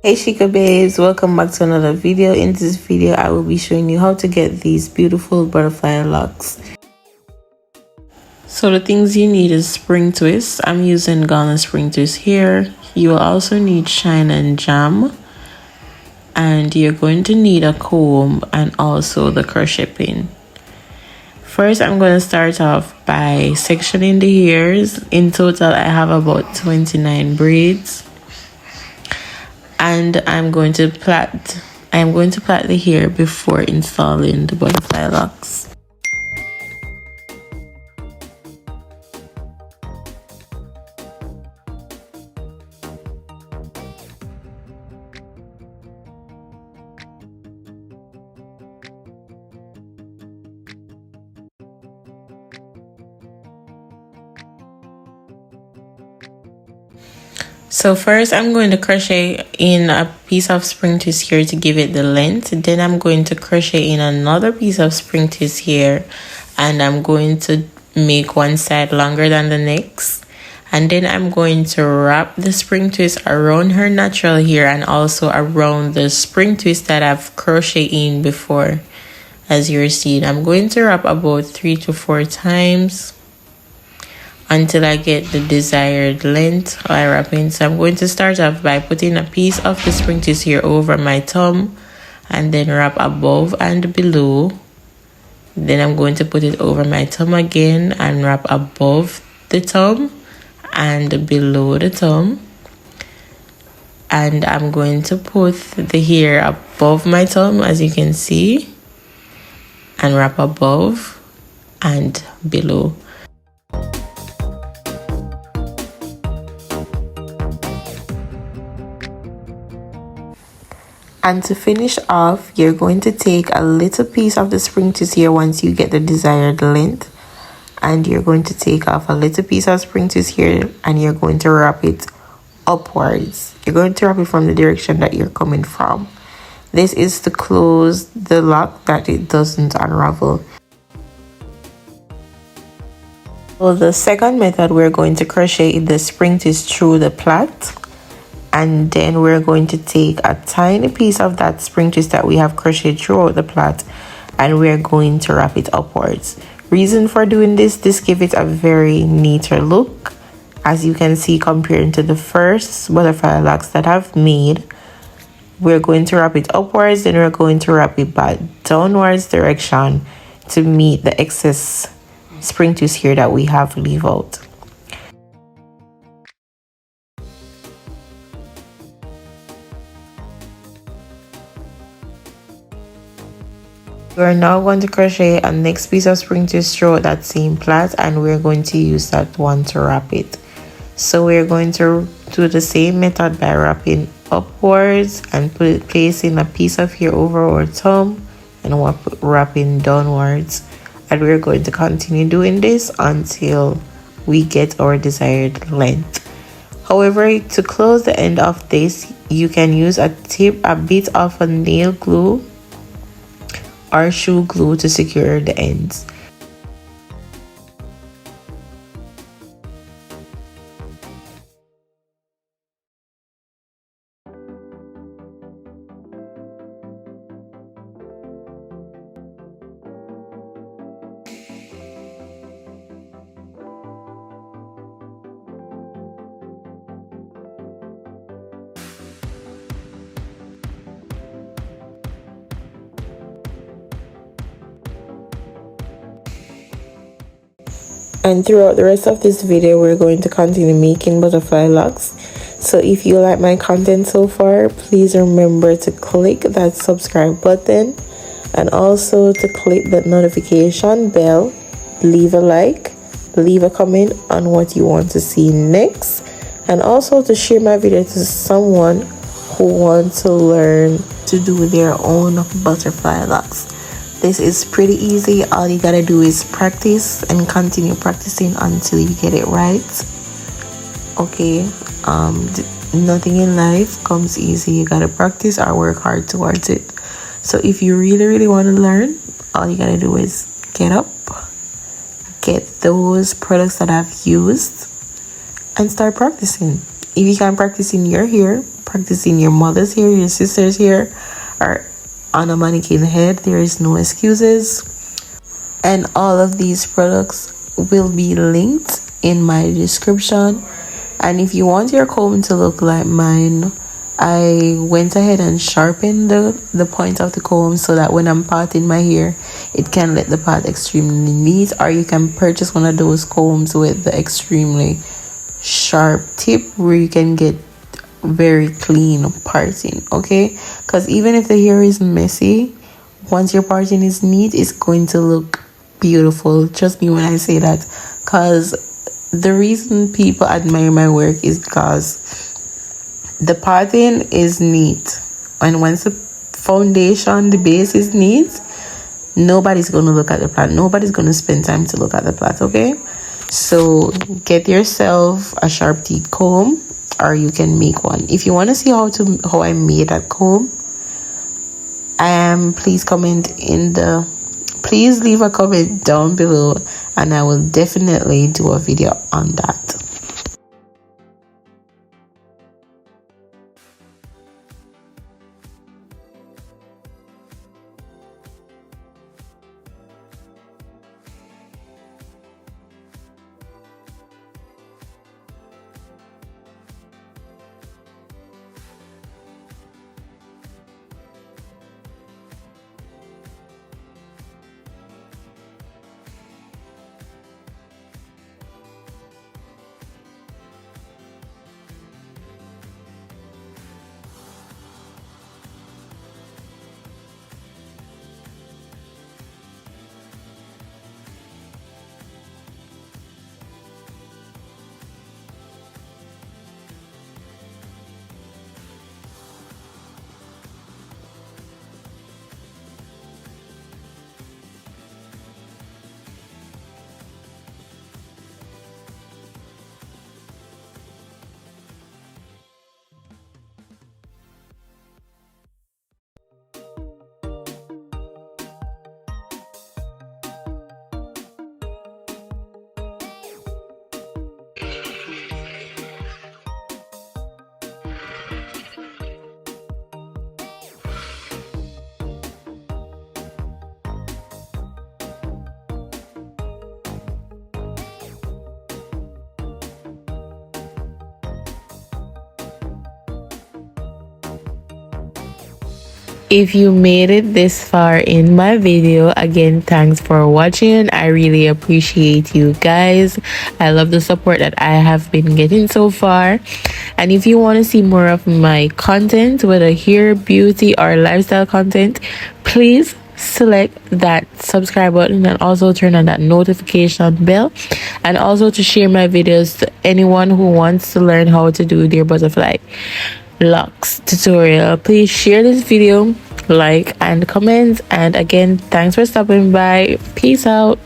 Hey SHEKA babes, welcome back to another video. In this video I will be showing you how to get these beautiful butterfly locks. So the things you need is spring twist. I'm using Ghana spring twist here. You will also need shine and jam, and you're going to need a comb and also the crochet pin. First, I'm going to start off by sectioning the hairs. In total I have about 29 braids. And I'm going to plait the hair before installing the butterfly locks. So first I'm going to crochet in a piece of spring twist here to give it the length. Then I'm going to crochet in another piece of spring twist here, and I'm going to make one side longer than the next. And then I'm going to wrap the spring twist around her natural hair and also around the spring twist that I've crocheted in before. As you're seeing, I'm going to wrap about 3 to 4 times until I get the desired length I wrap in. So I'm going to start off by putting a piece of the spring twist here over my thumb and then wrap above and below. Then I'm going to put it over my thumb again and wrap above the thumb and below the thumb. And I'm going to put the hair above my thumb, as you can see, and wrap above and below. And to finish off, you're going to take a little piece of the spring twist here once you get the desired length, and you're going to take off a little piece of spring twist here and you're going to wrap it upwards. You're going to wrap it from the direction that you're coming from. This is to close the lock that it doesn't unravel. For the second method, we're going to crochet the spring twist through the plait. And then we're going to take a tiny piece of that spring twist that we have crocheted throughout the plait, and we're going to wrap it upwards. Reason for doing this gives it a very neater look. As you can see, compared to the first butterfly locks that I've made, we're going to wrap it upwards, then we're going to wrap it back downwards direction to meet the excess spring twist here that we have leave out. We're now going to crochet a next piece of spring twist throughout that same plait, and we're going to use that one to wrap it. So we're going to do the same method by wrapping upwards and placing a piece of hair over our thumb and wrapping downwards. And we're going to continue doing this until we get our desired length. However, to close the end of this, you can use a bit of a nail glue or shoe glue to secure the ends. And throughout the rest of this video, we're going to continue making butterfly locks. So if you like my content so far, please remember to click that subscribe button and also to click that notification bell, leave a like, leave a comment on what you want to see next, and also to share my video to someone who wants to learn to do their own butterfly locks. This is pretty easy. All you gotta do is practice and continue practicing until you get it right. Okay, nothing in life comes easy. You gotta practice or work hard towards it. So if you really want to learn, all you gotta do is get up, get those products that I've used, and start practicing. if you can practice in your hair, practice in your mother's hair, your sister's hair, or on a mannequin head. There is no excuses. And all of these products will be linked in my description. And if you want your comb to look like mine, I went ahead and sharpened the point of the comb so that when I'm parting my hair, it can let the part extremely neat. Or you can purchase one of those combs with the extremely sharp tip where you can get very clean parting, okay? Because even if the hair is messy, once your parting is neat, it's going to look beautiful. Trust me when I say that, because the reason people admire my work is because the parting is neat, and once the foundation, the base is neat, nobody's going to look at the plait. Nobody's going to spend time to look at the plait, okay? So get yourself a sharp teeth comb, or you can make one. If you want to see how I made that comb, please leave a comment down below, and I will definitely do a video on that. If you made it this far in my video, again, thanks for watching. I really appreciate you guys. I love the support that I have been getting so far. And if you want to see more of my content, whether hair, beauty, or lifestyle content, please select that subscribe button and also turn on that notification bell, and also to share my videos to anyone who wants to learn how to do their butterfly locks tutorial. Please share this video, like and comment, and again, thanks for stopping by. Peace out.